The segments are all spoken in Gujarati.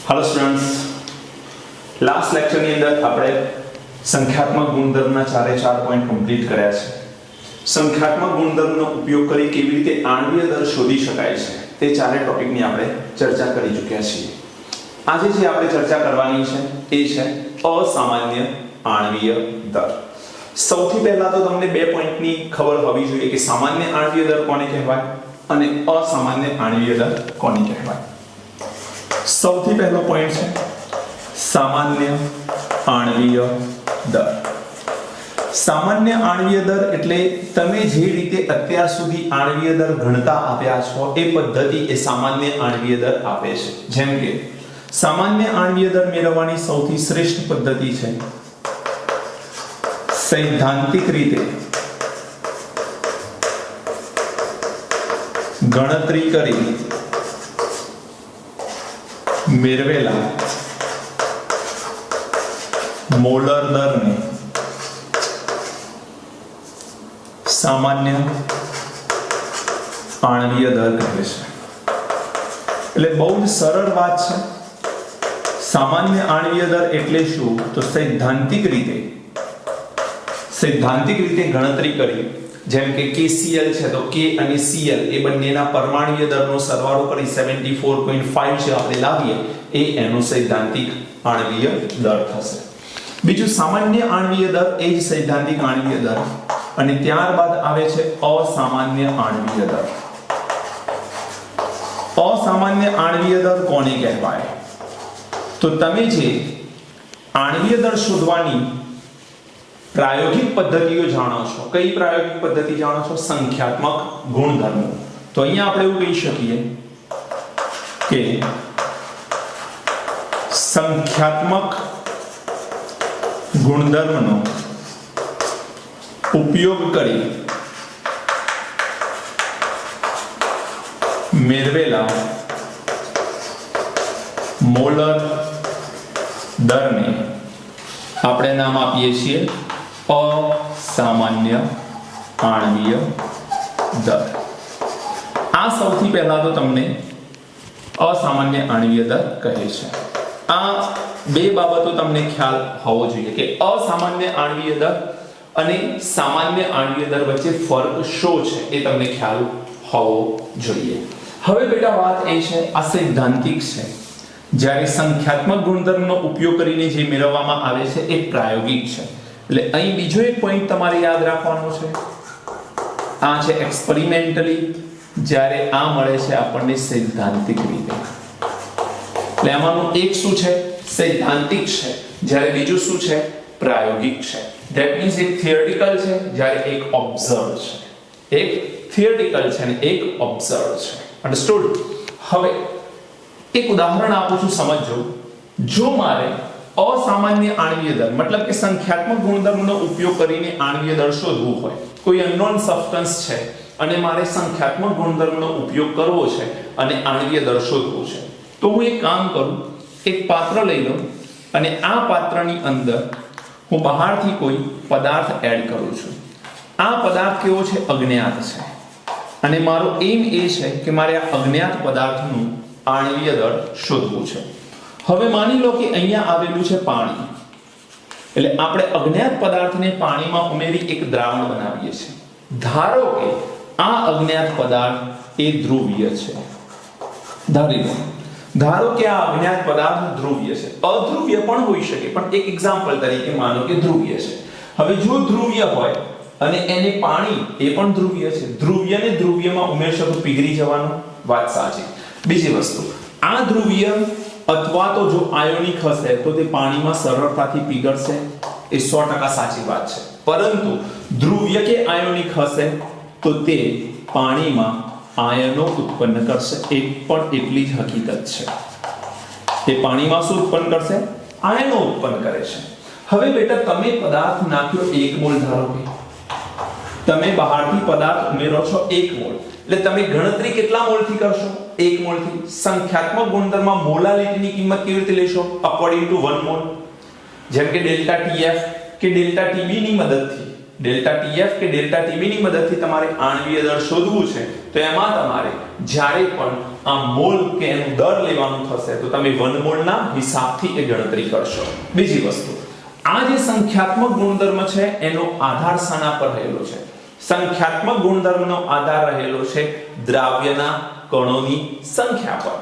हेलो स्टूडेंट्स, लास्ट लेक्चर ની અંદર આપણે સંખ્યાત્મક ગુણધર્મના ચાર પોઈન્ટ કમ્પ્લીટ કર્યા છે। સંખ્યાત્મક ગુણધર્મનો ઉપયોગ કરી કેવી રીતે આણ્વીય દર શોધી શકાય છે તે ચારે ટોપિકની આપણે ચર્ચા કરી ચૂક્યા છીએ। આજે જે આપણે ચર્ચા કરવાની છે એ છે અસામાન્ય આણ્વીય દર। સૌથી પહેલા તો તમને બે પોઈન્ટની ખબર હોવી જોઈએ કે સામાન્ય આણ્વીય દર કોને કહેવાય અને અસામાન્ય આણ્વીય દર કોને કહેવાય। સૌથી પહેલો પોઈન્ટ છે सामान्य आणवीय दर। सामान्य आणवीय दर એટલે તમે જે રીતે અત્યાર સુધી आणवीय दर ગણતા આવ્યા છો એ પદ્ધતિ એ સામાન્ય आणवीय दर આપે છે। જેમ કે સામાન્ય आणवीय दर મેળવવાની સૌથી શ્રેષ્ઠ પદ્ધતિ છે સૈદ્ધાંતિક રીતે ગણતરી કરી મેળવેલા मोलर दर ने सामान्य आणवीय दर कहे छे। એટલે બહુ જ સરળ વાત છે। સામાન્ય आणवीय दर એટલે શું? તો સૈદ્ધાંતિક રીતે ગણતરી કરી, જેમ કે KCl છે તો K અને Cl એ બંનેના પરમાણુય દરનો સરવાળો કરી 74.5 જે આપણે લાવીએ એ એનો સૈદ્ધાંતિક आणवीय दर થશે। બીજું સામાન્ય आणवीय दर એ જ સૈદ્ધાંતિક आणवीय दर અને ત્યારબાદ આવે છે અસામાન્ય आणवीय दर। અસામાન્ય आणवीय दर કોને કહેવાય? તો તમે જે आणवीय दर શોધવાની પ્રાયોગિક પદ્ધતિઓ જાણો છો, કઈ પ્રાયોગિક પદ્ધતિ જાણો છો? સંખ્યાત્મક ગુણધર્મો। તો અહીંયા આપણે એવું કહી શકીએ કે સંખ્યાત્મક गुणधर्मનો उपयोग કરી મેળવેલા મોલર દરને આપણે નામ આપીએ છીએ અસામાન્ય आणवीय दर। આ સૌથી પહેલા તો તમને અસામાન્ય आणवीय दर કહે છે। આ બે બાબતો તમને ખ્યાલ હોવો જોઈએ કે અસામાન્ય आणवीय दर અને સામાન્ય आणवीय दर વચ્ચે ફરક શું છે એ તમને ખ્યાલ હોવો જોઈએ। હવે બેટા વાત એ છે આ સૈદ્ધાંતિક છે, જ્યારે સંખ્યાત્મક ગુણધર્મનો ઉપયોગ કરીને જે મેળવવામાં આવે છે એ પ્રાયોગિક છે। એટલે અહીં બીજો એક પોઈન્ટ તમારે યાદ રાખવાનો છે, આ છે એક્સપેરિમેન્ટલી, જ્યારે આ મળે છે આપણને સૈદ્ધાંતિક રીતે। એટલે આમાંનું એક શું છે? સૈદ્ધાંતિક છે, જ્યારે બીજું શું છે? પ્રાયોગિક છે। ધેટ મીન્સ એક થિયરિટિકલ છે જ્યારે એક ઓબ્ઝર્વ છે। એક થિયરિટિકલ છે અને એક ઓબ્ઝર્વ છે। અન્ડરસ્ટુડ? હવે એક ઉદાહરણ આપું છું, સમજો। જો મારે અસામાન્ય आणवीय दर मतलब કે સંખ્યાત્મક ગુણધર્મનો ઉપયોગ કરીને आणवीय दर શોધવું હોય, કોઈ અનનોન સબસ્ટન્સ છે અને મારે સંખ્યાત્મક ગુણધર્મનો ઉપયોગ કરવો છે અને आणवीय दर શોધવું છે, તો હું એક કામ કરું, એક પાત્ર લઈ લઉં અને આ પાત્રની અંદર હું બહારથી કોઈ પદાર્થ એડ કરું છું। આ પદાર્થ કેવો છે? અજ્ઞાત છે અને મારો એમ એ છે કે મારે આ અજ્ઞાત પદાર્થનું आणवीय दर શોધવું છે। હવે માની લો કે અહીંયા આવેલું છે પાણી, એટલે આપણે અજ્ઞાત પદાર્થને પાણીમાં ઉમેરી એક દ્રાવણ બનાવીએ છીએ। ધારો કે આ અજ્ઞાત પદાર્થ એ ધ્રુવીય છે। ધારો કે આ અજ્ઞાત પદાર્થ ધ્રુવીય છે, અધ્રુવીય પણ હોઈ શકે, પણ એક એક્ઝામ્પલ તરીકે માનો કે ધ્રુવીય છે। હવે જો ધ્રુવીય હોય અને એને પાણી એ પણ ધ્રુવીય છે, ધ્રુવીયને ધ્રુવીયમાં ઉમેરશો તો પીગળી જવાનું, વાત સાચી। બીજી વસ્તુ, આ ધ્રુવીય અથવા તો જો આયોનિક હશે તો તે પાણીમાં સરળતાથી પીગળશે, એ 100% સાચી વાત છે। પરંતુ ધ્રુવીય કે આયોનિક હશે તો તે પાણીમાં આયનો ઉત્પન્ન કરશે, એક પણ એટલી જ હકીકત છે। તે પાણીમાં શું ઉત્પન્ન કરશે? આયનો ઉત્પન્ન કરે છે। હવે બેટા તમે પદાર્થ નાખ્યો 1 મોલ, ધારો કે તમે બહારથી પદાર્થ ઉમેરો છો 1 મોલ, એટલે તમે ગણતરી કેટલા મોલથી કરશો? 1 મોલથી। સંખ્યાત્મક ગુણધર્મમાં મોલાલિટીની કિંમત કેવી રીતે લેશો? અકોર્ડિંગ ટુ 1 મોલ, જેમ કે ડેલ્ટા TF કે ડેલ્ટા TB ની મદદથી। ડેલ્ટા ટીએફ કે ડેલ્ટા ટીબી ની મદદથી તમારે આણ્વીય દળ શોધવું છે તો એમાં તમારે જ્યારે પણ આ મોલ કે એનું દર લેવાનું થશે તો તમે 1 મોલના હિસાબથી એ ગણતરી કરશો. બીજી વસ્તુ, આ જે સંખ્યાત્મક ગુણધર્મ છે એનો આધાર શાના પર રહેલો છે? સંખ્યાત્મક ગુણધર્મનો આધાર રહેલો છે દ્રાવ્યના કણોની સંખ્યા પર.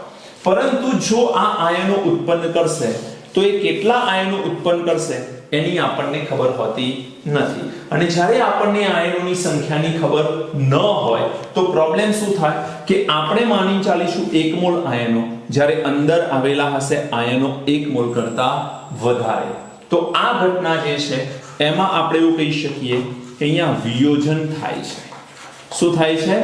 પરંતુ જો આ આયનો ઉત્પન્ન કરશે તો એ કેટલા આયનો ઉત્પન્ન કરશે એની આપણને ખબર હોતી નથી. અને જ્યારે આપણને આયનોની સંખ્યાની ખબર ન હોય તો પ્રોબ્લેમ શું થાય કે આપણે માની ચાલીશું 1 મોલ આયનો, જ્યારે અંદર આવેલા હશે આયનો 1 મોલ કરતા વધારે. તો આ ઘટના જે છે એમાં આપણે એવું કહી શકીએ કે અહીંયા વિયોજન થાય છે. શું થાય છે?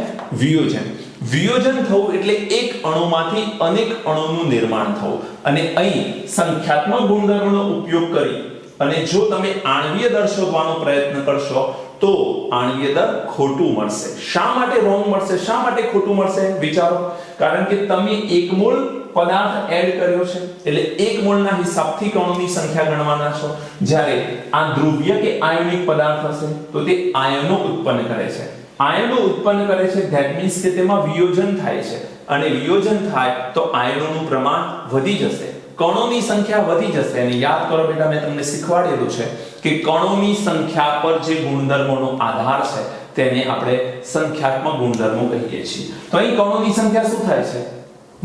વિયોજન. વિયોજન થવું એટલે એક અણુમાંથી અનેક અણુનું નિર્માણ થવું. અને અહીં સંખ્યાત્મક ગુણધર્મનો ઉપયોગ કરી અને જો તમે આણ્વીય દર શોધવાનો પ્રયત્ન કરશો તો આણ્વીય દર ખોટું મળશે. શા માટે રોંગ મળશે? શા માટે ખોટું મળશે? વિચારો. કારણ કે તમે 1 મોલ પદાર્થ એડ કર્યો છે એટલે 1 મોલના હિસાબથી કણોની સંખ્યા ગણવાના છો. જ્યારે આ ધ્રુવીય કે આયોનિક પદાર્થ હશે તો તે આયનો ઉત્પન્ન કરે છે. આયનો ઉત્પન્ન કરે છે ધેટ મીન્સ કે તેમાં વિયોજન થાય છે અને વિયોજન થાય તો આયનોનું પ્રમાણ વધી જશે, કણોની સંખ્યા વધી જશે. અને યાદ કરો બેટા, મેં તમને શીખવાડેલું છે કે કણોની સંખ્યા પર જે ગુણધર્મોનો આધાર છે તેને આપણે સંખ્યાત્મક ગુણધર્મો કહીએ છીએ. તો અહીં કણોની સંખ્યા શું થાય છે?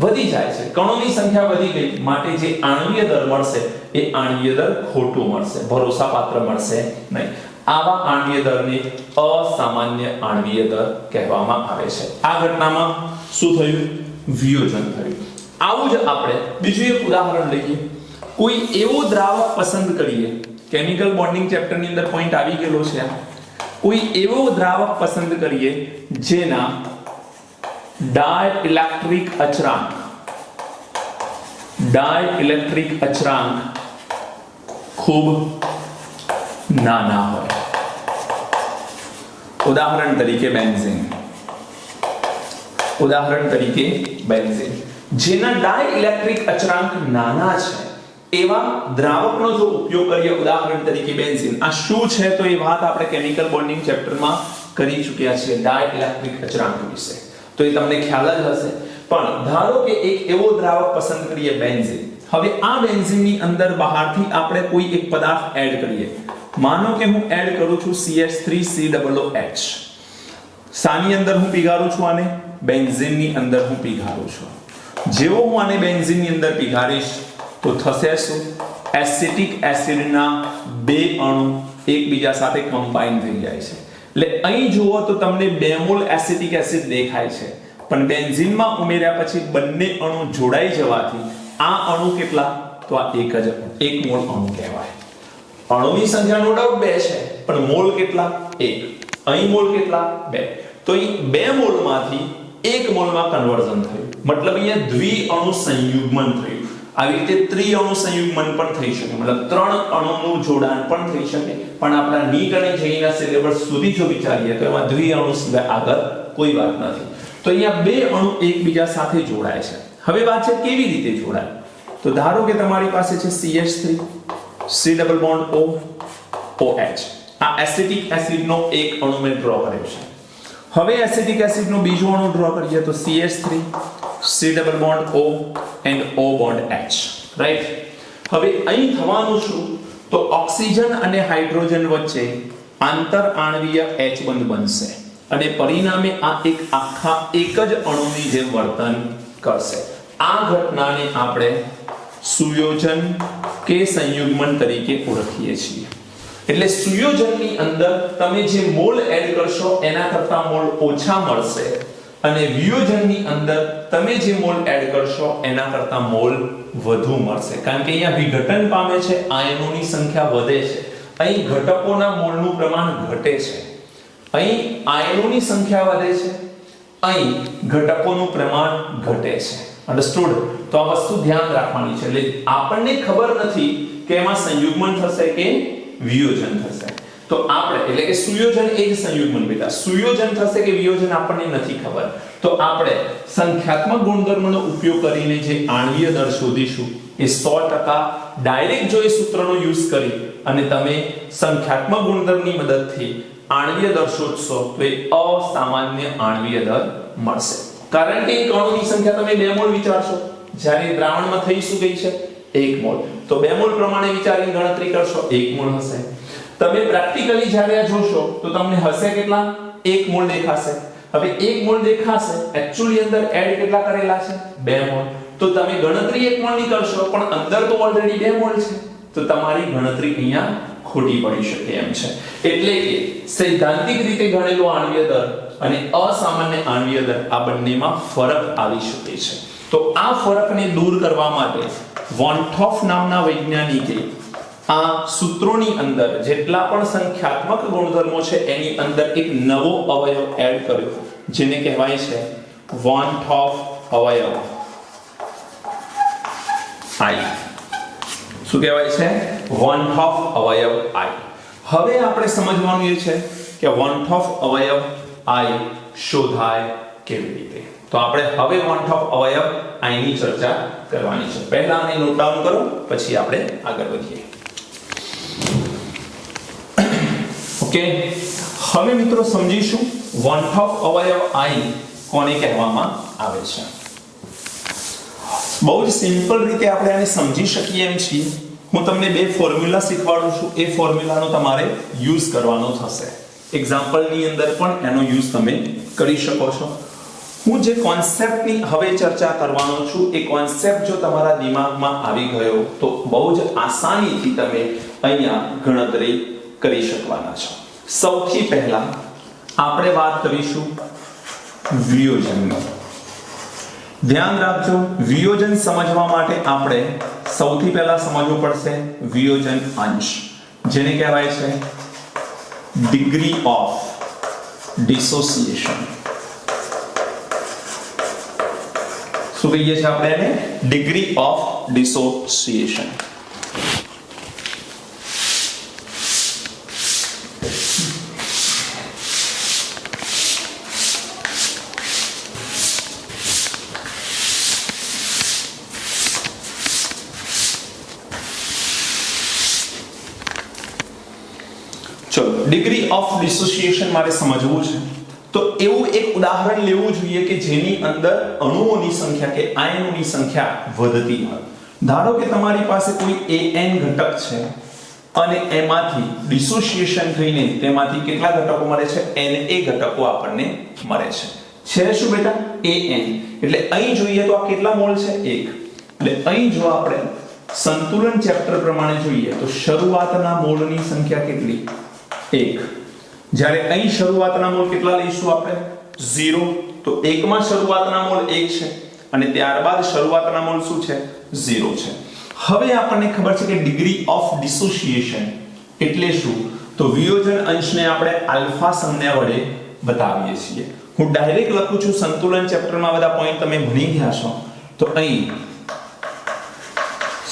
વધી જાય છે. કણોની સંખ્યા વધી ગઈ માટે જે આણ્વીય દર મળશે એ આણ્વીય દર ખોટું મળશે, ભરોસાપાત્ર મળશે નહીં. આવા આણ્વીય દરને અસામાન્ય આણ્વીય દર કહેવામાં આવે છે. આ ઘટનામાં શું થયું? વિયોજન થયું. આવું જ આપણે બીજું એક ઉદાહરણ લઈએ. કોઈ એવો દ્રાવક પસંદ કરીએ, કેમિકલ બોન્ડિંગ ચેપ્ટર ની અંદર પોઈન્ટ આવી ગયેલો છે. કોઈ એવો દ્રાવક પસંદ કરીએ જેના ડાઇલેક્ટ્રિક અચળાંક ખૂબ નાના હોય. ઉદાહરણ તરીકે બેન્ઝીન. જેના ડાઇલેક્ટ્રિક અચળાંક નાના છે એવા દ્રાવકનો જો ઉપયોગ કરીએ, ઉદાહરણ તરીકે બેન્ઝીન. આ શું છે તો એ વાત આપણે કેમિકલ બોન્ડિંગ ચેપ્ટરમાં કરી ચૂક્યા છીએ ડાઇલેક્ટ્રિક અચળાંક વિશે, તો એ તમને ખ્યાલ જ હશે. પણ ધારો કે એક એવો દ્રાવક પસંદ કરીએ બેન્ઝીન. હવે આ બેન્ઝીનની અંદર બહારથી આપણે કોઈ એક પદાર્થ એડ કરીએ. માનો કે હું એડ કરું છું CH3COOH. સાની અંદર હું પીગારું છું આને, બેન્ઝીનની અંદર હું પીગારું છું. જેવો હું આને બેન્ઝીનની અંદર પીગારીશ તો થશે શું? એસિટિક એસિડના બે અણુ એકબીજા સાથે કમ્બાઈન થઈ જાય છે. એટલે અહીં જુઓ તો તમને 2 મોલ એસિટિક એસિડ દેખાય છે, પણ બેન્ઝીનમાં ઉમેર્યા પછી બંને અણુ જોડાઈ જવાથી આ અણુ કેટલા? તો આ 1 મોલ અણુ કહેવાય. અણુની સંખ્યા નો ડાઉટ 2 છે, પણ મોલ કેટલા? 1. અહીં મોલ કેટલા? 2. તો અહીં 2 મોલમાંથી 1 મોલમાં કન્વર્ઝન થયું. મતલબ અહીંયા દ્વિઅણુ સંયુગ્મન થયું. આવી રીતે ત્રિઅણુ સંયુગ્મન પણ થઈ શકે, મતલબ 3 અણુનું જોડાણ પણ થઈ શકે. પણ આપણા નીટ અને જેઈના સિલેબસ સુધી જો વિચારીએ તો એમાં દ્વિઅણુ સિવાય આગળ કોઈ વાત નથી. તો અહીંયા 2 અણુ એકબીજા સાથે જોડાય છે. હવે વાત છે કેવી રીતે જોડાય? તો ધારો કે તમારી પાસે છે CH3 C double bond O OH. આ એસિટિક એસિડનો એક અણુ મેં ડ્રો કર્યો છે. હવે એસિટિક એસિડનો બીજો અણુ ડ્રો કરીએ તો CH3 C double bond O and O bond H. Right? હવે અહીં થવાનું શું? તો ઓક્સિજન અને હાઇડ્રોજન વચ્ચે આંતર આણ્વીય H બંધ બનશે અને પરિણામે આ એક આખા એક જ અણુની જેમ વર્તન કરશે. આ ઘટનાને આપણે સુયોજન કે સંયુગ્મન તરીકે ઓળખીએ છીએ. એટલે સુયોજનની અંદર તમે જે મોલ એડ કરશો એના કરતા મોલ ઓછા મળશે અને વિયોજનની અંદર તમે જે મોલ એડ કરશો એના કરતા મોલ વધુ મળશે. કારણ કે અહીંયા વિઘટન પામે છે, આયનોની સંખ્યા વધે છે. અહીં ઘટકોના મોલનું પ્રમાણ ઘટે છે. અહીં આયનોની સંખ્યા વધે છે, અહીં ઘટકોનું પ્રમાણ ઘટે છે. અંડરસ્ટુડ? તો આ વસ્તુ ધ્યાન રાખવાની છે. એટલે આપણને ખબર નથી કે એમાં સંયુગ્મન થશે કે વિયોજન થશે. તો આપણે એટલે કે સુયોજન એ જ સંયુગ્મન બેટા, સુયોજન થશે કે વિયોજન આપણને નથી ખબર. તો આપણે સંખ્યાત્મક ગુણધર્મનો ઉપયોગ કરીને જે આણ્વીય દર શોધીશું એ 100% ડાયરેક્ટ જો એ સૂત્રનો યુઝ કરી અને તમે સંખ્યાત્મક ગુણધર્મની મદદથી આણ્વીય દર શોધશો તો એ અસામાન્ય આણ્વીય દર મળશે. કારણ કે કણોની સંખ્યા તમે 2 મોલ વિચારશો, જ્યારે દ્રાવણમાં થઈ શું ગઈ છે 1 મોલ, તો 2 મોલ પ્રમાણે વિચારીને ગણતરી કરશો 1 મોલ હશે. તમે પ્રેક્ટિકલી જ્યારે આ જોશો તો તમને હશે કેટલા 1 મોલ દેખાશે. હવે 1 મોલ દેખાશે, એક્ચ્યુઅલી અંદર એડ કેટલા કરેલા છે 2 મોલ, તો તમે ગણતરી 1 મોલ ની કરશો પણ અંદર તો ઓલરેડી 2 મોલ છે, તો તમારી ગણતરી અહીંયા ખોટી પડી શકે એમ છે. એટલે કે સૈદ્ધાંતિક રીતે ગણેલો આણ્વીય દર અને અસામાન્ય આણ્વીય દર આ બંનેમાં ફરક આવી શકે છે. તો આ ફરકને દૂર કરવા માટે વોન થોફ નામના વૈજ્ઞાનિકે આ સૂત્રોની અંદર જેટલા પણ સંખ્યાત્મક ગુણધર્મો છે એની અંદર એક નવો અવયવ એડ કર્યો, જેને કહેવાય છે વોન થોફ અવયવ I. શું કહેવાય છે વોન થોફ અવયવ I. હવે આપણે સમજવાનું એ છે કે વોન થોફ અવયવ I શોધાય કેવી રીતે. તો આપણે હવે વોન થોફ અવયવ I ની ચર્ચા કરવાની છે. પહેલા આને નોટ ડાઉન કરો, પછી આપણે આગળ વધીએ. ઓકે, હવે મિત્રો સમજીશું વોન થોફ અવયવ I કોને કહેવામાં આવે છે. બહુ જ સિમ્પલ રીતે આપણે આને સમજી શકીએ એમ છીએ. હું તમને 2 ફોર્મ્યુલા શીખવાડું છું, એ ફોર્મ્યુલાનો તમારે યુઝ કરવાનો થશે. એક્ઝામ્પલની અંદર પણ એનો યુઝ તમે કરી શકો છો. હું જે કોન્સેપ્ટની હવે ચર્ચા કરવાનો છું એ કોન્સેપ્ટ જો તમારા દિમાગમાં આવી ગયો તો બહુ જ આસાનીથી તમે અહીંયા ગણતરી કરી શકવાના છો. સૌથી પહેલા આપણે વાત કરીશું વિયોજનની. ધ્યાન રાખજો, વિયોજન સમજવા માટે આપણે સૌથી પહેલા સમજવું પડશે વિયોજન અંશ, જેને કહેવાય છે ડિગ્રી ઓફ ડિસોસિએશન. શું કહીએ છીએ આપણે એને? Degree of dissociation. Degree of dissociation મારે સમજવું છે તો એવું એક ઉદાહરણ લેવું જોઈએ કે જેની અંદર અણુઓની સંખ્યા કે આયનોની સંખ્યા વધતી હોય. ધારો કે તમારી પાસે કોઈ an ઘટક છે અને એમાંથી ડિસોસિએશન થઈને તેમાંથી કેટલા ઘટકો મળે છે? na ઘટકો આપણને મળે છે. છે શું બેટા? an. એટલે અહીં જોઈએ તો આ કેટલા મોલ છે? 1. એટલે અહીં જો આપણે સંતુલન ચેપ્ટર પ્રમાણે જોઈએ તો શરૂઆતના મોલની સંખ્યા કેટલી? 1. જ્યારે અહીં શરૂઆતના મોલ કેટલા લઈશું આપણે? 0. તો 1 માં શરૂઆતના મોલ 1 છે અને ત્યારબાદ શરૂઆતના મોલ શું છે? 0 છે. હવે આપણને ખબર છે કે ડિગ્રી ઓફ ડિસોસિએશન એટલે શું? તો વિયોજન અંશને આપણે આલ્ફા સંજ્ઞા વડે બતાવીએ છીએ. હું ડાયરેક્ટ લખું છું, સંતુલન ચેપ્ટરમાં બધા પોઈન્ટ તમે ભણી ગયા છો. તો અહીં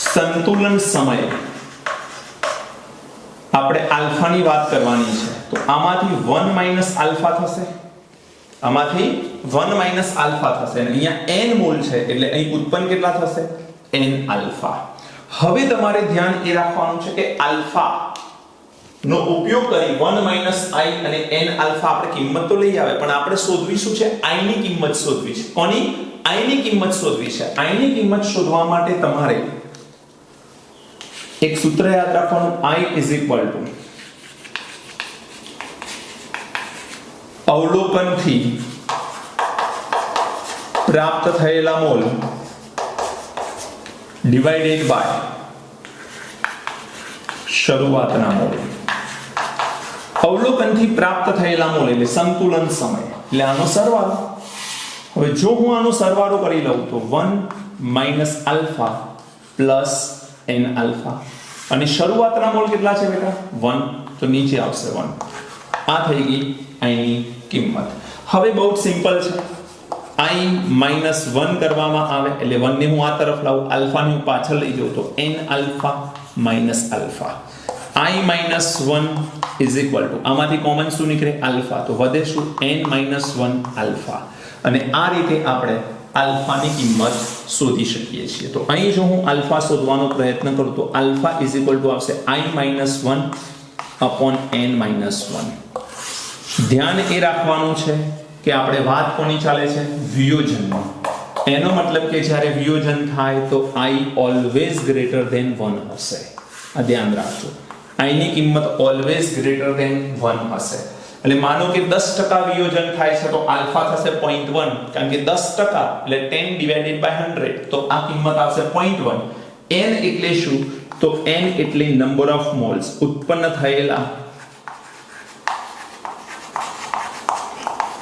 સંતુલન સમય આપણે આલ્ફાની વાત કરવાની છે. તો આમાંથી 1 - આલ્ફા થશે, આમાંથી 1 - આલ્ફા થશે અને અહીંયા n મોલ છે એટલે અહીં ઉત્પન્ન કેટલા થશે? n alpha. હવે તમારે ધ્યાન એ રાખવાનું છે કે આલ્ફા નો ઉપયોગ કરી 1 - i અને n આલ્ફા આપણે કિંમત તો લઈ આવે, પણ આપણે શોધવી શું છે? i ની કિંમત શોધવી છે. કોની? i ની કિંમત શોધવી છે. i ની કિંમત શોધવા માટે તમારે એક સૂત્ર યાદ રાખવાનું, I અવલોકનથી પ્રાપ્ત થયેલા મોલ ડિવાઇડેડ બાય શરૂઆતના મોલ. અવલોકનથી પ્રાપ્ત થયેલા મોલ એટલે સંતુલન સમય એટલે આનો સરવાળો. હવે જો હું આનો સરવાળો કરી લઉં તો 1 - આલ્ફા પ્લસ n આલ્ફા અને શરૂઆતના મોલ કેટલા છે બેટા? 1. તો નીચે આવશે 1. આ થઈ ગઈ i ની કિંમત. હવે બહુ સિમ્પલ છે. i - 1 કરવામાં આવે એટલે 1 ને હું આ તરફ લાવું, આલ્ફા ને હું પાછળ લઈ જાઉં તો n આલ્ફા - આલ્ફા. i - 1 આમાંથી કોમન શું નીકળે? આલ્ફા. તો વધે શું? n - 1 alpha. અને આ રીતે આપણે આલ્ફાની કિંમત શોધી શકીએ છીએ. તો અહીં જો હું આલ્ફા શોધવાનો પ્રયત્ન કરું તો આલ્ફા આવશે i - 1 upon n - 1. ધ્યાન એ રાખવાનું છે કે આપણે વાત કોની ચાલે છે? વિયોજનની. એનો મતલબ કે જ્યારે વિયોજન થાય તો i ઓલવેઝ ગ્રેટર ધેન 1 હશે. આ ધ્યાન રાખજો. i ની કિંમત ઓલવેઝ ગ્રેટર ધેન 1 હશે. એટલે માનો કે 10% વિયોજન થાય છે તો આલ્ફા થશે 0.1 કારણ કે 10% એટલે 10 ડિવાઇડેડ બાય 100 તો આ કિંમત આવશે 0.1. n એટલે શું? તો n એટલે નંબર ઓફ મોલ્સ ઉત્પન્ન થયેલા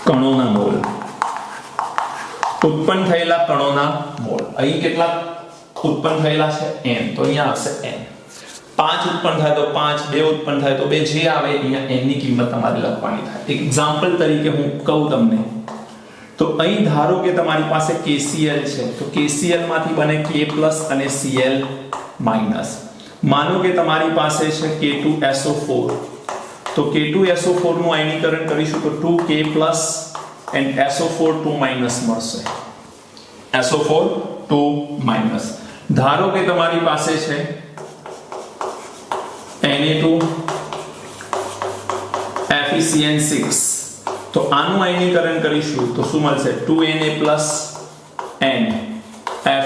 કણોના મોલ. ઉત્પન્ન થયેલા કણોના મોલ. અહીં કેટલા ઉત્પન્ન થયેલા છે? n. તો અહીંયા આવશે n. 5 ઉત્પન્ન થાય તો 5, 2 ઉત્પન્ન થાય તો 2, જે આવે અહીંયા n ની કિંમત તમારે લખવાની થાય. એક એક્ઝામ્પલ તરીકે હું કહું તમને તો અહીં ધારો કે તમારી પાસે KCl છે તો KCl માંથી બને K+ અને Cl-. માનો કે તમારી પાસે છે K2SO4 તો K2SO4 નું આયનીકરણ કરીશું તો 2K+ and SO4 2- મળશે. SO4 2-. ધારો કે તમારી પાસે છે Na2 FeCN6 તો આનું આયનીકરણ કરીશું તો શું મળશે? 2Na+ and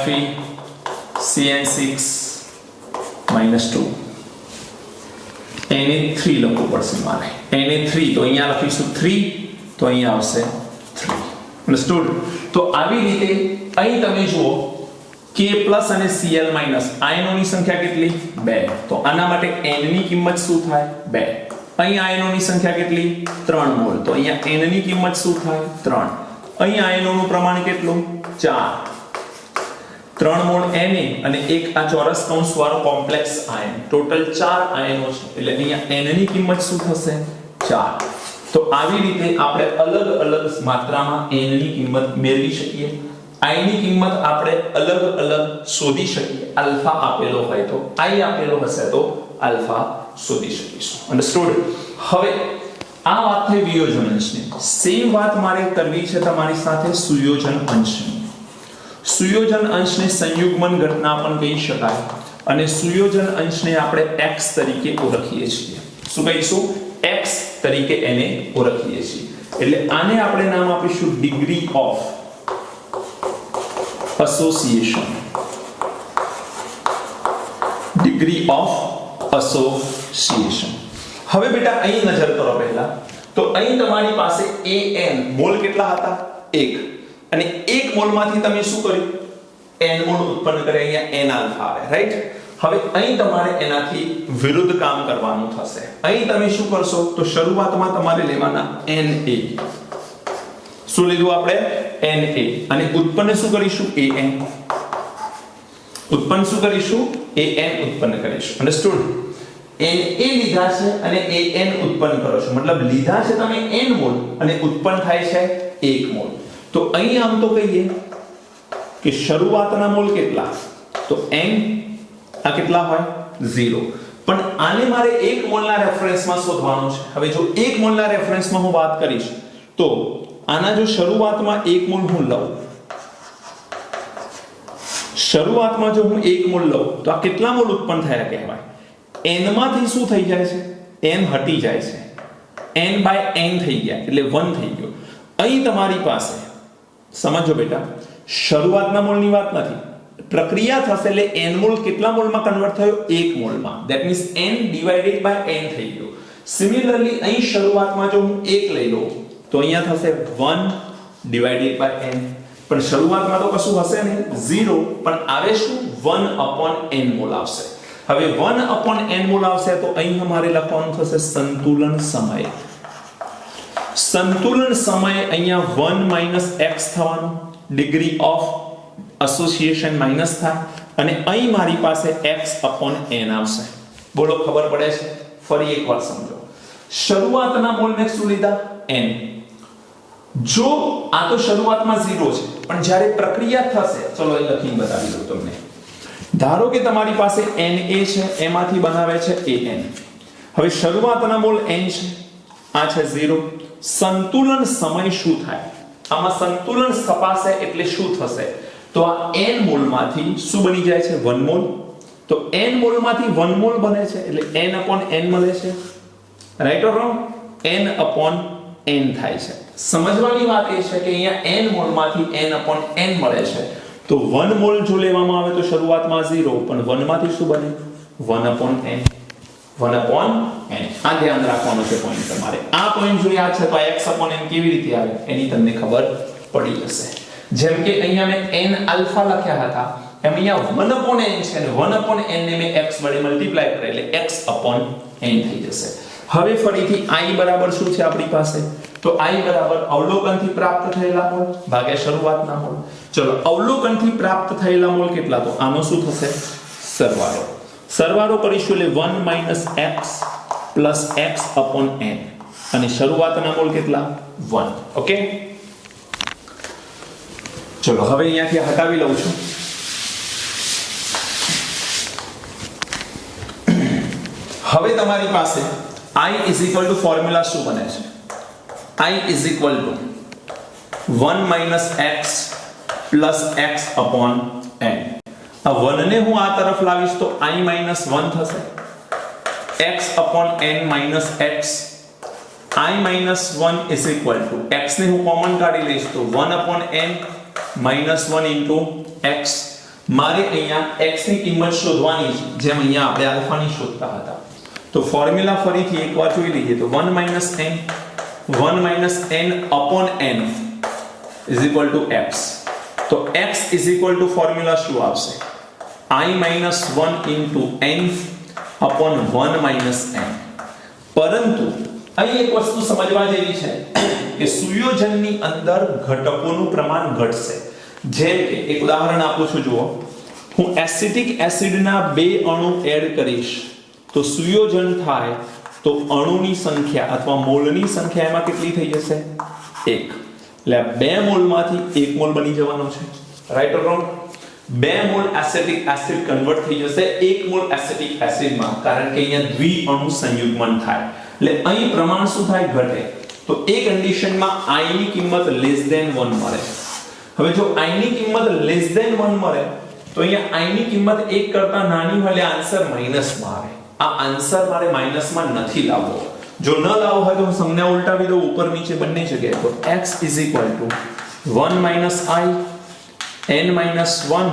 FeCN6 -2. Na3 લખવું પડશે મારે. Na3 તો અહીંયા લખીશું 3 તો અહીંયા આવશે 3. અન્ડરસ્ટુડ? તો આવી રીતે અહીં તમે જુઓ K+ અને Cl- આયનોની સંખ્યા કેટલી? 2. તો આના માટે n ની કિંમત શું થાય? 2. અહીં આયનોની સંખ્યા કેટલી? 3 મોલ. તો અહીંયા n ની કિંમત શું થાય? 3. અહીં આયનોનું પ્રમાણ કેટલું? 4. 3 મોલ Na અને એક આ ચોરસ કૌંસ વાળો કોમ્પ્લેક્સ આયન. ટોટલ 4 આયનો છે. એટલે અહીંયા n ની કિંમત શું થશે? 4. તો આવી રીતે આપણે અલગ અલગ માત્રામાં n ની કિંમત મેળવી શકીએ. i ની કિંમત આપણે અલગ અલગ શોધી શકીએ. આલ્ફા આપેલો હોય તો i આપેલો હશે તો આલ્ફા શોધી શકીશું. અન્ડરસ્ટુડ? હવે આ વાત થઈ વિયોજન અંશની. સેમ વાત મારે કરવી છે તમારી સાથે સુયોજન અંશની. સુયોજન અંશને સંયુગ્મન ઘટના પણ કહી શકાય અને સુયોજન અંશને આપણે x તરીકે ઓળખીએ છીએ. શું કહીશું? x તરીકે એને ઓળખીએ છીએ. એટલે આને આપણે નામ આપીશું degree of association. Degree of association. હવે બેટા અહીં નજર કરો પહેલા તો અહીં તમારી પાસે an મોલ કેટલા હતા? 1 અને 1 મોલમાંથી તમે શું કર્યું? n મોલ ઉત્પન્ન કરે. અહીંયા n આલ્ફા આવે, રાઈટ? હવે અહીં તમારે એનાથી વિરુદ્ધ કામ કરવાનું થશે. અહીં તમે શું કરશો? તો શરૂઆતમાં તમારે લેવાના Na. શું લીધું આપણે? Na. અને ઉત્પન્ન શું કરીશું? An. ઉત્પન્ન શું કરીશું? An ઉત્પન્ન કરીશું. અન્ડરસ્ટુડ? Na લીધા છે અને An ઉત્પન્ન કરો છો. મતલબ લીધા છે તમે n મોલ અને ઉત્પન્ન થાય છે 1 મોલ. તો અહીં આમ તો કહીએ કે શરૂઆતના મોલ કેટલા? તો n આ કેટલા હોય? 0. પણ આને મારે 1 મોલના રેફરન્સમાં શોધવાનું છે. હવે જો 1 મોલના રેફરન્સમાં હું વાત કરીશ તો આના જો શરૂઆતમાં 1 મોલ હું લઉં, શરૂઆતમાં જો હું 1 મોલ લઉં તો આ કેટલા મોલ ઉત્પન્ન થયા કહેવાય? n માંથી શું થઈ જાય છે? n હટી જાય છે. n/n થઈ ગયા એટલે 1 થઈ ગયો. અહીં તમારી પાસે સમજો બેટા, શરૂઆતના મોલની વાત નથી. પ્રક્રિયા થશે એટલે n મોલ કેટલા મોલમાં કન્વર્ટ થયો? 1 મોલમાં. That means n divided by n થઈ ગયો. સિમિલરલી અહીં શરૂઆતમાં જો હું 1 લઈ લઉં તો અહીંયા થશે 1 ડિવાઇડેડ બાય n. પણ શરૂઆતમાં તો કશું હશે નહીં, 0. પણ આવે શું? 1/n મોલ આવશે. હવે 1/n મોલ આવશે તો અહીં અમારે લખવાનું થશે સંતુલન સમય. સંતુલન સમય અહીંયા 1 - x થવાનું. ડિગ્રી ઓફ એસોસિએશન માઈનસ થાય અને અહીં મારી પાસે x/n આવશે. બોલો, ખબર પડે છે? ફરી એકવાર સમજો. શરૂઆતના મોલ મેં શું લીધા? n. જો આ તો શરૂઆતમાં 0 છે પણ જ્યારે પ્રક્રિયા થશે, ચલો એ લખીને બતાવી દઉં તમને. ધારો કે તમારી પાસે Na છે, એમાંથી બનાવે છે An. હવે શરૂઆતના મોલ n છે, આ છે 0. સંતુલન સમય શું થાય? આમાં સંતુલન સ્થપાશે એટલે શું થશે? તો આ n મોલમાંથી શું બની જાય છે? 1 મોલ. તો n મોલમાંથી 1 મોલ બને છે એટલે n/n મળે છે. Right or wrong? n/n n થાય છે. સમજવાની વાત એ છે કે અહીંયા n મોલમાંથી n/n મળે છે. તો 1 મોલ જો લેવામાં આવે તો શરૂઆતમાં 0, પણ 1 માંથી શું બને 1/n. 1/n. આ ધ્યાન રાખવાનો છે પોઈન્ટ તમારે. આ પોઈન્ટ જો યાદ છે તો x/n કેવી રીતે આવે એની તમને ખબર પડી જશે. જેમ કે અહીંયા મેં n આલ્ફા લખ્યા હતા, એમ અહીંયા 1/n છે ને 1/n ને મેં x વડે મલ્ટીપ્લાય કરે એટલે x/n થઈ જશે. હવે ફરીથી i બરાબર શું છે આપણી પાસે? તો i બરાબર અવલોકનથી પ્રાપ્ત થયેલા મોલ ભાગ્યા શરૂઆતના મોલ. ચલો અવલોકનથી પ્રાપ્ત થયેલા મોલ કેટલા? તો આનો શું થશે? સરવાળો. સરવાળો કરીશું એટલે 1 - x + x/n અને શરૂઆતના મોલ કેટલા? 1. ઓકે, ચલો હવે અહીંયાથી હટાવી લઉં છું. હવે તમારી પાસે i ફોર્મ્યુલા શું બને છે? i 1 - x + x/n. આ 1 ને હું આ તરફ લાવીશ તો i - 1 થશે. x/n - x. i - 1 x ને હું કોમન કાઢી લઈશ તો 1/n - 1 * x. મારે અહીંયા x ની કિંમત શોધવાની છે, જેમ અહીંયા આપણે આલ્ફા ની શોધતા હતા. તો ફોર્મ્યુલા ફરીથી એકવાર જોઈ લઈએ તો 1 - n = x. તો x ફોર્મ્યુલા શું આવશે? i - 1 * n/1 - n. પરંતુ અહીં એક વસ્તુ સમજવા જેવી છે કે સુયોજનની અંદર ઘટકોનું પ્રમાણ ઘટશે. જેમ કે એક ઉદાહરણ આપું છું, જુઓ. હું એસિટિક એસિડના 2 અણુ એડ કરીશ તો સુયોજન થાય તો અણુની સંખ્યા અથવા મોલની સંખ્યા એમાં કેટલી થઈ જશે? 1. એટલે 2 મોલમાંથી 1 મોલ બની જવાનો છે. Right or wrong? 2 mall acetic acid convert થઈ જશે 1 મોલ એસિટિક એસિડમાં, કારણ કે અહીંયા દ્વિઅણુ સંયુગ્મન થાય. એટલે અહીં પ્રમાણ શું થાય? ઘટે. તો એ કન્ડિશનમાં i ની કિંમત <1 મળે. હવે જો i ની કિંમત <1 મળે તો અહીંયા i ની કિંમત 1 કરતા નાની હોય એટલે આન્સર માઈનસમાં આવે. આ આન્સર મારે માઈનસમાં નથી લાવવો. જો ન લાવવો હોય તો હું સંજ્ઞા ઉલટાવી દઉં ઉપર નીચે બંને જગ્યાએ. તો x = 1 - i n - 1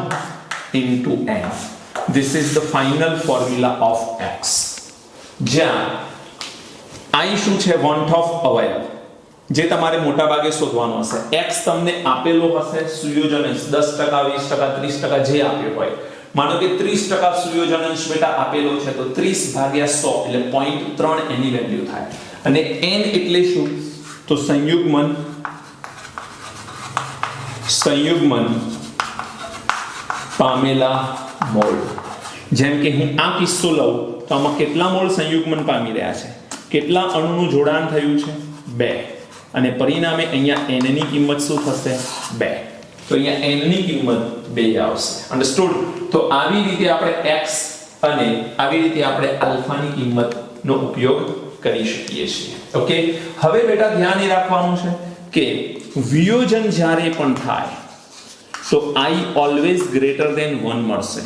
* n. This is the final formula of x. જ્યાં i શું છે? want of અવયવ, જે તમારે મોટા ભાગે શોધવાનો હશે. x તમને આપેલો હશે સુયોજન 10%, 20%, 30% જે આપ્યો હોય. માનો કે 30% સુયોજન અંશ બેટા આપેલો છે તો 30/100 એટલે 0.3 એની વેલ્યુ થાય. અને n એટલે શું? તો સંયુગ્મન પામેલા મોલ. જેમ કે હું આ કિસ્સો લઉં તો આમાં કેટલા મોલ સંયુગ્મન પામી રહ્યા છે? કેટલા અણુનું જોડાણ થયું છે? 2. અને પરિણામે અહીંયા n ની કિંમત શું થશે? 2. તો અહીંયા n ની કિંમત 2 આવશે. અન્ડરસ્ટુડ? તો આવી રીતે આપણે x અને આવી રીતે આપણે આલ્ફા ની કિંમતનો ઉપયોગ કરી શકીએ છીએ. ઓકે, હવે બેટા ધ્યાન એ રાખવાનું છે કે વિયોજન જ્યારે પણ થાય તો i ઓલવેઝ ગ્રેટર ધેન 1 મળશે.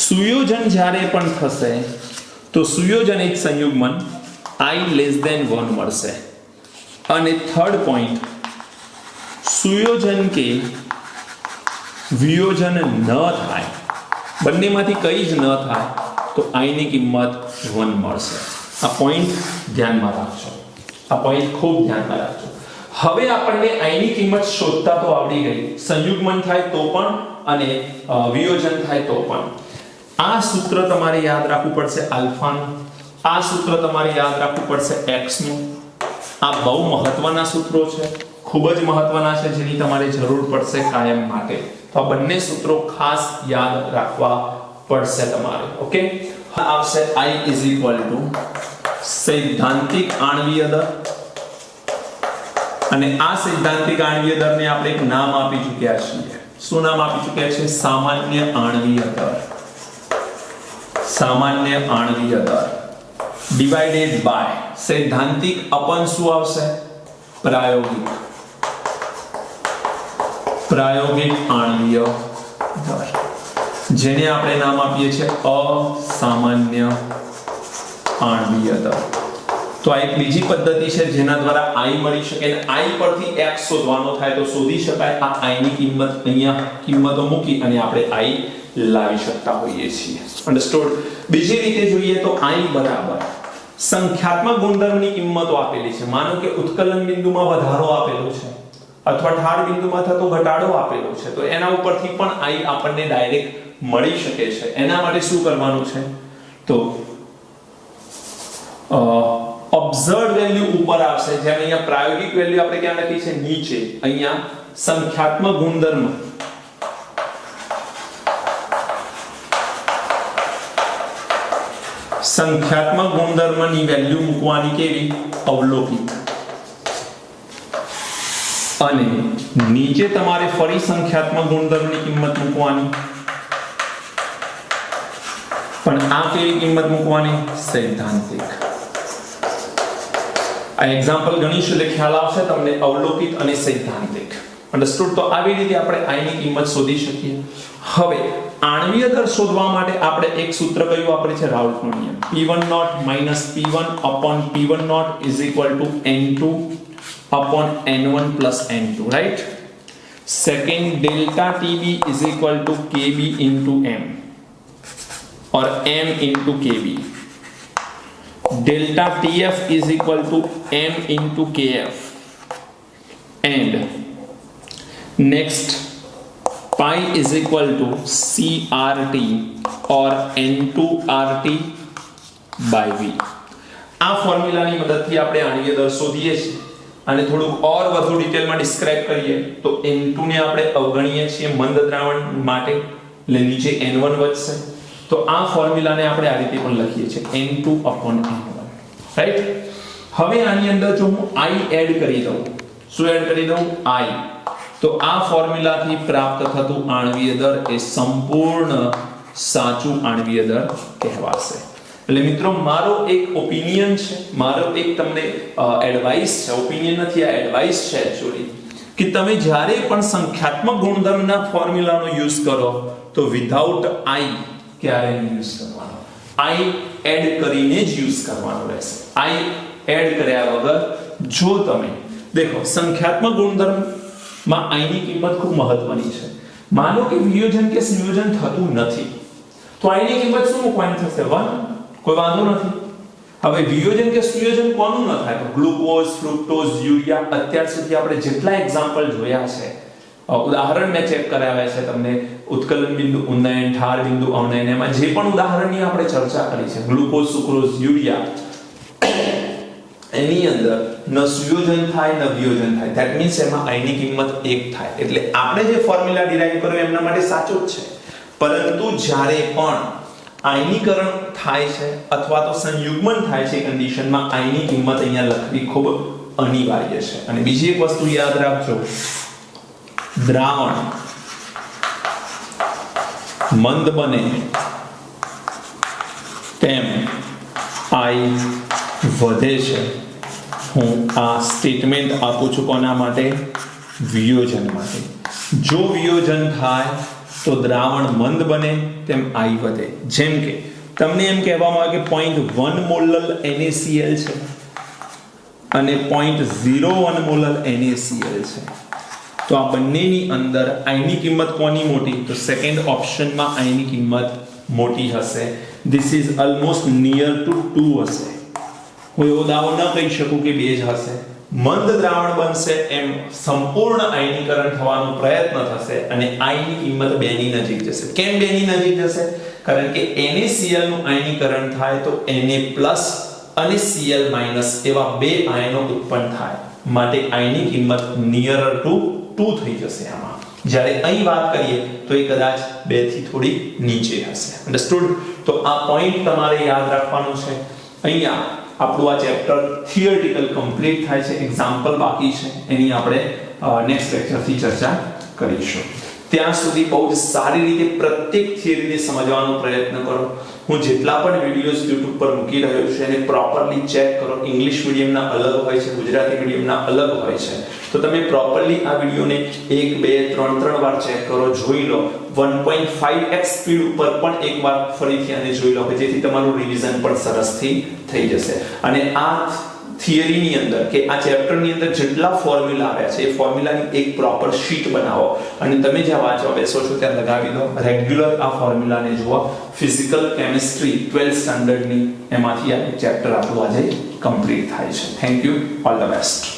સુયોજન જ્યારે પણ થશે તો સુયોજન એક સંયુગ્મન i <1 મળશે. અને થર્ડ પોઈન્ટ, સુયોજન કે વિયોજન ન થાય, બંનેમાંથી કંઈ જ ન થાય તો i ની કિંમત 1 મળશે. આ પોઈન્ટ ધ્યાનમાં રાખજો. આ પોઈન્ટ ખૂબ ધ્યાનમાં રાખજો. હવે આપણને i ની કિંમત શોધતા તો આવડી ગઈ. સંયુગ્મન થાય તો પણ અને વિયોજન થાય તો પણ. આ સૂત્ર તમારે યાદ રાખવું પડશે આલ્ફાનું. આ સૂત્ર તમારે યાદ રાખવું પડશે x નું. આ બહુ મહત્વના સૂત્રો છે, ખૂબ જ મહત્વના છે, જેની તમારે જરૂર પડશે કાયમ માટે. તો આ બંને સૂત્રો ખાસ યાદ રાખવા પડશે તમારે. ઓકે, આવશે i = સૈદ્ધાંતિક આણ્વીય દર. અને આ સૈદ્ધાંતિક આણ્વીય દરને આપણે એક નામ આપી ચૂક્યા છીએ. શું નામ આપી ચૂક્યા છે? સામાન્ય આણ્વીય દર. સામાન્ય આણ્વીય દર ડિવાઇડેડ બાય સૈદ્ધાંતિક અપન શું આવશે? પ્રાયોગિક આણ્વીય દર, જેને આપણે નામ આપીએ છીએ અસામાન્ય આણ્વીય દર. તો આ એક બીજી પદ્ધતિ છે જેના દ્વારા i મળી શકે અને i પરથી x શોધવાનો થાય તો શોધી શકાય. આ i ની કિંમત અહીંયા કિંમતો મૂકી અને આપણે i લાવી શકતા હોઈએ છીએ. અન્ડરસ્ટુડ. બીજી રીતે જોઈએ તો i બરાબર સંખ્યાત્મક ગુણધર્મની કિંમતો આપેલી છે. માનો કે ઉત્કલન બિંદુમાં વધારો આપેલો છે અથવા ઢાળ બિંદુમાં થતો ઘટાડો આપેલો છે, તો એના ઉપરથી પણ i આપણને ડાયરેક્ટ મળી શકે છે. એના માટે શું કરવાનું છે? તો ઓબ્ઝર્વડ વેલ્યુ ઉપર આવશે. જેમ અહીંયા પ્રાયોગિક વેલ્યુ આપણે ક્યાં લખી છે? નીચે. અહીંયા સંખ્યાત્મક ગુણધર્મ ગુણધર્મની વેલ્યુ મૂકવાની કેવી? અવલોકિત. અને નીચે તમારે ફરી સંખ્યાત્મક ગુણધર્મની કિંમત મૂકવાની, પણ આ કેવી કિંમત મૂકવાની? સૈદ્ધાંતિક. આ એક્ઝામ્પલ ગણીશું એટલે ખ્યાલ આવશે તમને, અવલોકિત અને સૈદ્ધાંતિક. અન્ડરસ્ટુડ. તો આવી રીતે આપણે i ની કિંમત શોધી શકીએ. હવે આણ્વીય દર શોધવા માટે આપણે એક સૂત્ર કયું વાપરે છે? રાઉલ્ટનો નિયમ. p1 P1 P1 n2 n1 n2, right? Second, delta TB KB into m or m into KB. Delta TF m into KF. And next, pi CRT or N2RT by V. આ ફોર્મ્યુલાની મદદથી આપણે આણ્વીય દર શોધીએ છીએ. અને થોડુંક ઓર વધુ ડિટેલમાં ડિસ્ક્રાઇબ કરીએ તો n2 ને આપણે અવગણીએ છીએ મંદ દ્રાવણ માટે, એટલે નીચે n1 વધશે. તો આ ફોર્મ્યુલાને આપણે આ રીતે પણ લખીએ છીએ n2/n1, રાઈટ? હવે આની અંદર જો હું i એડ કરી દઉં, શું એડ કરી દઉં? i. તો આ ફોર્મ્યુલાથી પ્રાપ્ત થતું આણ્વીય દર એ સંપૂર્ણ સાચું આણ્વીય દર કહેવાશે. એટલે મિત્રો મારો એક ઓપિનિયન છે, મારો એક તમને એડવાઇસ છે, ઓપિનિયન નથી, આ એડવાઇસ છે એક્ચ્યુઅલી, કે તમે જ્યારે પણ સંખ્યાત્મક ગુણધર્મના ફોર્મ્યુલાનો યુઝ કરો તો વિધાઉટ i ક્યારે યુઝ કરવાનો? i એડ કરીને જ યુઝ કરવાનો રહેશે. i એડ કર્યા વગર જો તમે દેખો, સંખ્યાત્મક ગુણધર્મમાં i ની કિંમત ખૂબ મહત્વની છે. માનો કે વિયોજન કે સંયોજન થતું નથી તો i ની કિંમત શું મૂકવાની થશે? 1. કોઈ વાંધો નથી. હવે વિયોજન કે સંયોજન કોનું ન થાય? તો ગ્લુકોઝ, ફ્રુક્ટોઝ, યુરિયા. અત્યાર સુધી આપણે જેટલા એક્ઝામ્પલ જોયા છે, ઉદાહરણ મેં ચેક કરાવ્યા છે તમને, ઉત્કલન બિંદુ ઉન્નયન, ઠાર બિંદુ અવનયન, એમાં જે પણ ઉદાહરણની આપણે ચર્ચા કરી છે, ગ્લુકોઝ, સુક્રોઝ, યુરિયા, એની અંદર ન સંયોજન થાય ન વિયોજન થાય. ધેટ મીન્સ એમાં i ની કિંમત 1 થાય. એટલે આપણે જે ફોર્મ્યુલા ડિરાઈવ કર્યો એમના માટે સાચું જ છે, પરંતુ જ્યારે પણ આયનીકરણ થાય છે અથવા તો સંયુગ્મન થાય છે કન્ડિશનમાં i ની કિંમત અહીંયા લખવી ખૂબ અનિવાર્ય છે. અને બીજી એક વસ્તુ યાદ રાખજો, દ્રાવણ મંદ બને તેમ i વધે છે. હું આ સ્ટેટમેન્ટ આપું છું કોના માટે? વિયોજન માટે. જો વિયોજન થાય તો દ્રાવણ મંદ બને તેમ i વધે. જેમ કે તમને એમ કહેવામાં આવે કે 0.1 મોલર NaCl છે અને 0.01 મોલર NaCl છે, તો આ બંનેની અંદર i ની કિંમત કોની મોટી? તો સેકન્ડ ઓપ્શનમાં i ની કિંમત મોટી હશે. This is almost near to 2 હશે. હું એવો દાવો ન કહી શકું કે 2 જ હશે. મંદ દ્રાવણ બનશે એમ સંપૂર્ણ આયનીકરણ થવાનો પ્રયત્ન થશે અને i ની કિંમત 2 ની નજીક જશે. કેમ 2 ની નજીક જશે? કારણ કે NaCl નું આયનીકરણ થાય તો Na+ અને Cl- એવા બે આયનો ઉત્પન્ન થાય, માટે i ની કિંમત નિયરર ટુ 2 થઈ જશે આમાં. જ્યારે અહીં વાત કરીએ તો એ કદાચ 2 થી થોડી નીચે હશે. અન્ડરસ્ટુડ? તો આ પોઈન્ટ તમારે યાદ રાખવાનું છે. અહીંયા આપણું આ ચેપ્ટર થિયરિટિકલ કમ્પ્લીટ થાય છે, એક્ઝામ્પલ બાકી છે, એની આપણે નેક્સ્ટ લેક્ચરથી ચર્ચા કરીશું. ત્યાં સુધી બહુ જ સારી રીતે પ્રત્યેક થિયરીને સમજવાનો પ્રયત્ન કરો. હું જેટલા પણ વિડિયોઝ YouTube પર મૂકી રહ્યો છું એને પ્રોપરલી ચેક કરો. ઇંગ્લિશ મીડિયમના અલગ હોય છે, ગુજરાતી મીડિયમના અલગ હોય છે, તો તમે પ્રોપરલી આ વિડિયોને 1 2 3 વાર ચેક કરો, જોઈ લો. 1.5x સ્પીડ ઉપર પણ એકવાર ફરીથી આને જોઈ લો, જેથી તમારું રિવિઝન પણ સરસથી થઈ જશે. અને આ થિયરીની અંદર કે આ ચેપ્ટરની અંદર જેટલા ફોર્મ્યુલા આવ્યા છે એ ફોર્મ્યુલાની એક પ્રોપર શીટ બનાવો અને તમે જ્યાં વાંચવા બેસો છો ત્યાં લગાવી દો. રેગ્યુલર આ ફોર્મ્યુલાને જુઓ. ફિઝિકલ કેમિસ્ટ્રી 12th સ્ટાન્ડર્ડની એમાંથી આ ચેપ્ટર આપણું આજે કમ્પ્લીટ થાય છે. Thank you. All the best.